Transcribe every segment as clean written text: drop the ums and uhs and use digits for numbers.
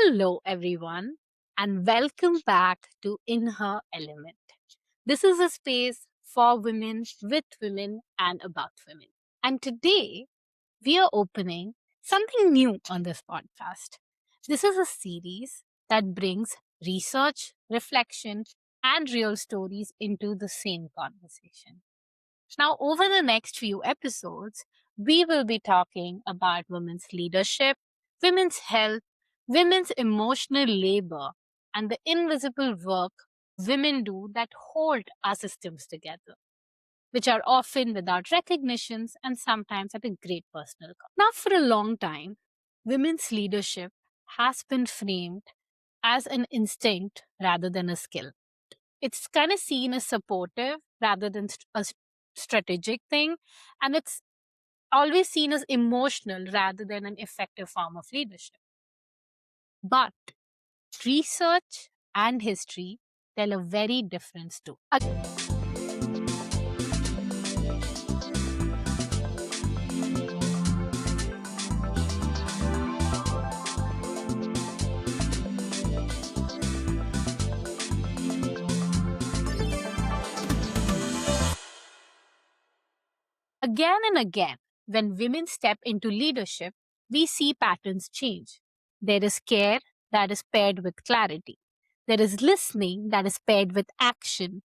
Hello, everyone, and welcome back to In Her Element. This is a space for women, with women, and about women. And today, we are opening something new on this podcast. This is a series that brings research, reflection, and real stories into the same conversation. Now, over the next few episodes, we will be talking about women's leadership, women's health, women's emotional labor, and the invisible work women do that hold our systems together, which are often without recognitions and sometimes at a great personal cost. Now, for a long time, women's leadership has been framed as an instinct rather than a skill. It's kind of seen as supportive rather than strategic thing, and it's always seen as emotional rather than an effective form of leadership. But research and history tell a very different story. Again and again, when women step into leadership, we see patterns change. There is care that is paired with clarity. There is listening that is paired with action.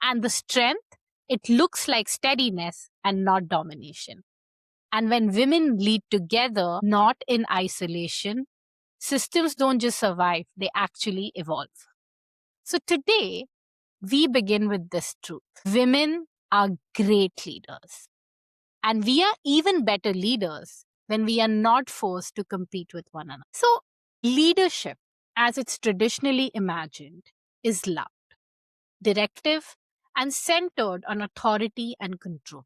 And the strength, it looks like steadiness and not domination. And when women lead together, not in isolation, systems don't just survive, they actually evolve. So today, we begin with this truth. Women are great leaders. And we are even better leaders when we are not forced to compete with one another. So, leadership, as it's traditionally imagined, is loud, directive, and centered on authority and control.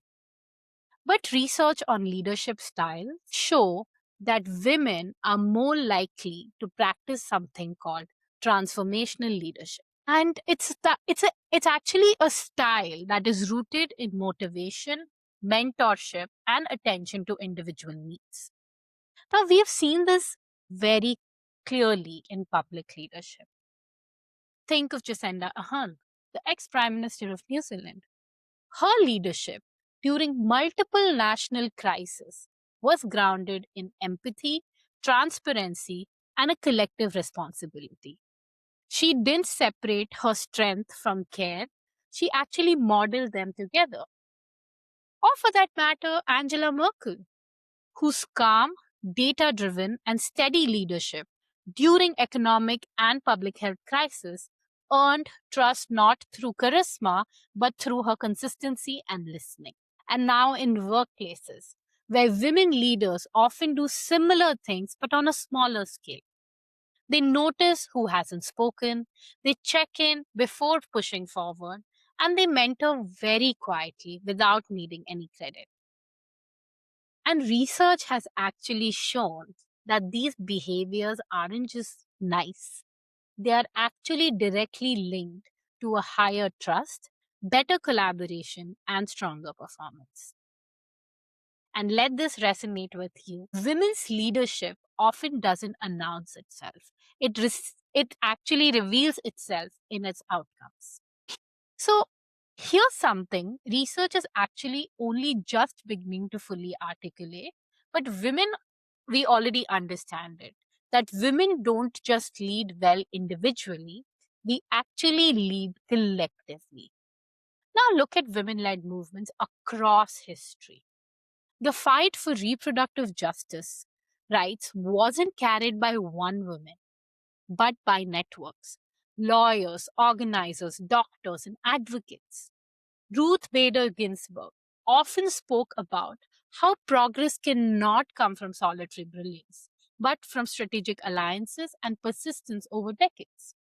But research on leadership styles show that women are more likely to practice something called transformational leadership. And it's actually a style that is rooted in motivation, mentorship, and attention to individual needs. Now we have seen this very clearly in public leadership. Think of Jacinda Ardern, the ex-Prime Minister of New Zealand. Her leadership during multiple national crises was grounded in empathy, transparency, and a collective responsibility. She didn't separate her strength from care, she actually modeled them together. Or for that matter, Angela Merkel, whose calm, data driven, and steady leadership during economic and public health crisis earned trust not through charisma, but through her consistency and listening. And now in workplaces, where women leaders often do similar things but on a smaller scale. They notice who hasn't spoken, they check in before pushing forward, and they mentor very quietly without needing any credit. And research has actually shown that these behaviors aren't just nice, they are actually directly linked to a higher trust, better collaboration, and stronger performance. And let this resonate with you. Women's leadership often doesn't announce itself. It actually reveals itself in its outcomes. So here's something research is actually only just beginning to fully articulate, but women, we already understand it, that women don't just lead well individually, we actually lead collectively. Now look at women-led movements across history. The fight for reproductive justice rights wasn't carried by one woman, but by networks, lawyers, organizers, doctors, and advocates. Ruth Bader Ginsburg often spoke about how progress cannot come from solitary brilliance, but from strategic alliances and persistence over decades.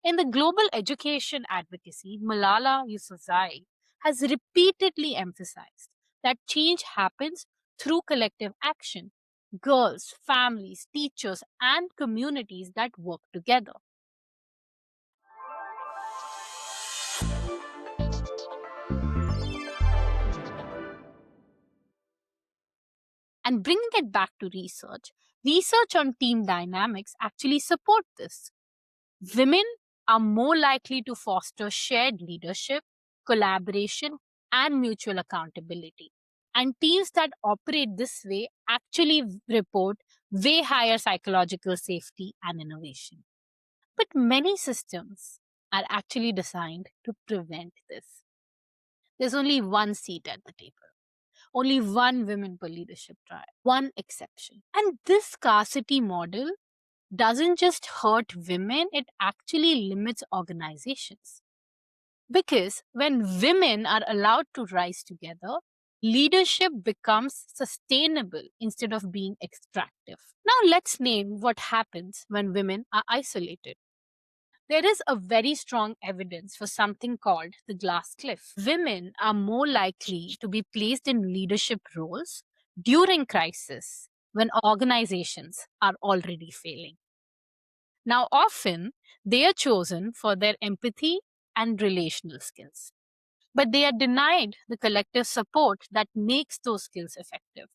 In the global education advocacy, Malala Yousafzai has repeatedly emphasized that change happens through collective action. Girls, families, teachers, and communities that work together. And bringing it back to research, Research on team dynamics actually support this. Women are more likely to foster shared leadership, collaboration, and mutual accountability. And teams that operate this way actually report way higher psychological safety and innovation. But many systems are actually designed to prevent this. There's only one seat at the table, only one women per leadership trial, one exception. And this scarcity model doesn't just hurt women, it actually limits organizations. Because when women are allowed to rise together, leadership becomes sustainable instead of being extractive. Now, let's name what happens when women are isolated. There is a very strong evidence for something called the glass cliff. Women are more likely to be placed in leadership roles during crisis when organizations are already failing. Now, often they are chosen for their empathy and relational skills, but they are denied the collective support that makes those skills effective.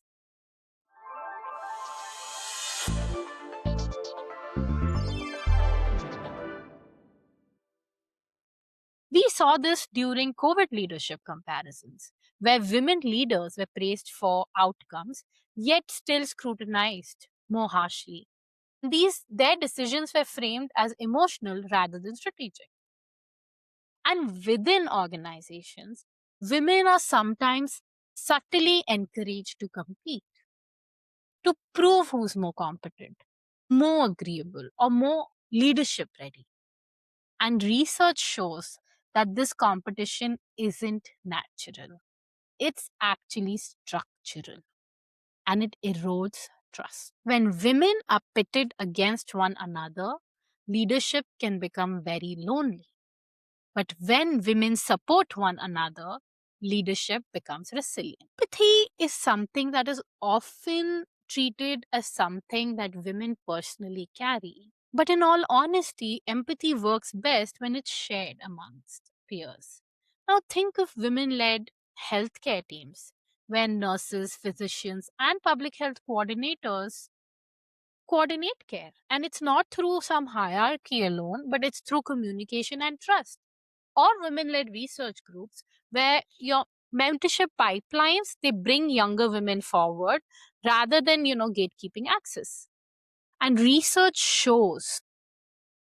We saw this during COVID leadership comparisons, where women leaders were praised for outcomes, yet still scrutinized more harshly. Their decisions were framed as emotional rather than strategic. And within organizations, women are sometimes subtly encouraged to compete, to prove who's more competent, more agreeable, or more leadership ready. And research shows that this competition isn't natural, it's actually structural and it erodes trust. When women are pitted against one another, leadership can become very lonely. But when women support one another, leadership becomes resilient. Empathy is something that is often treated as something that women personally carry. But in all honesty, empathy works best when it's shared amongst peers. Now, think of women led healthcare teams where nurses, physicians, and public health coordinators coordinate care. And it's not through some hierarchy alone, but it's through communication and trust. Or women led research groups where your mentorship pipelines they bring younger women forward rather than gatekeeping access. And research shows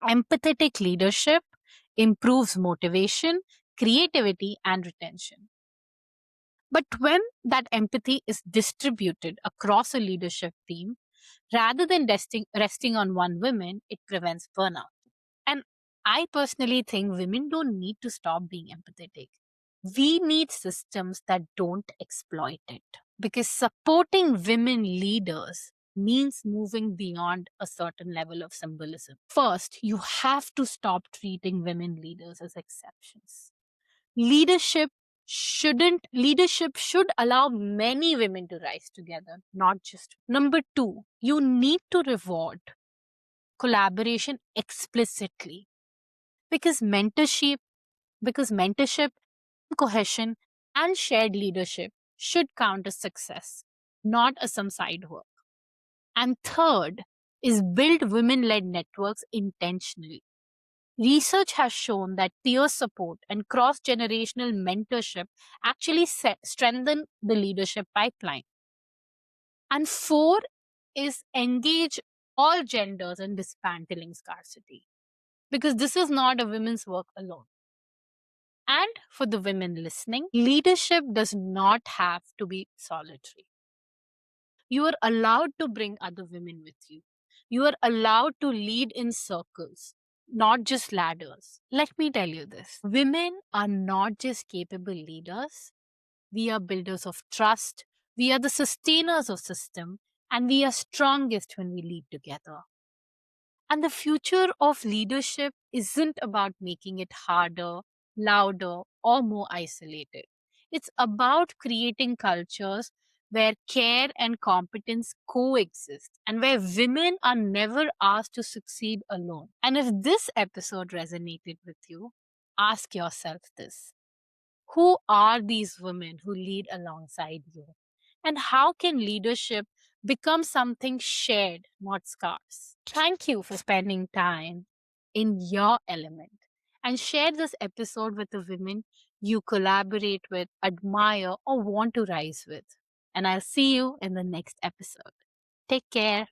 empathetic leadership improves motivation, creativity, and retention. But when that empathy is distributed across a leadership team rather than resting on one woman, it prevents burnout. And I personally think women don't need to stop being empathetic. We need systems that don't exploit it. Because supporting women leaders means moving beyond a certain level of symbolism. First, you have to stop treating women leaders as exceptions. Leadership should allow many women to rise together, not just. Number 2, you need to reward collaboration explicitly because mentorship, cohesion, and shared leadership should count as success, not as some side work. And third is build women-led networks intentionally. Research has shown that peer support and cross-generational mentorship actually strengthen the leadership pipeline. And four is engage all genders in dismantling scarcity because this is not a women's work alone. And for the women listening, leadership does not have to be solitary. You are allowed to bring other women with you. You are allowed to lead in circles, not just ladders. Let me tell you this women are not just capable leaders, we are builders of trust, we are the sustainers of system, and we are strongest when we lead together. And the future of leadership isn't about making it harder, louder, or more isolated. It's about creating cultures where care and competence coexist and where women are never asked to succeed alone. And if this episode resonated with you, ask yourself this: who are these women who lead alongside you? And how can leadership become something shared, not scarce. Thank you for spending time in your element and share this episode with the women you collaborate with, admire, or want to rise with. And I'll see you in the next episode. Take care.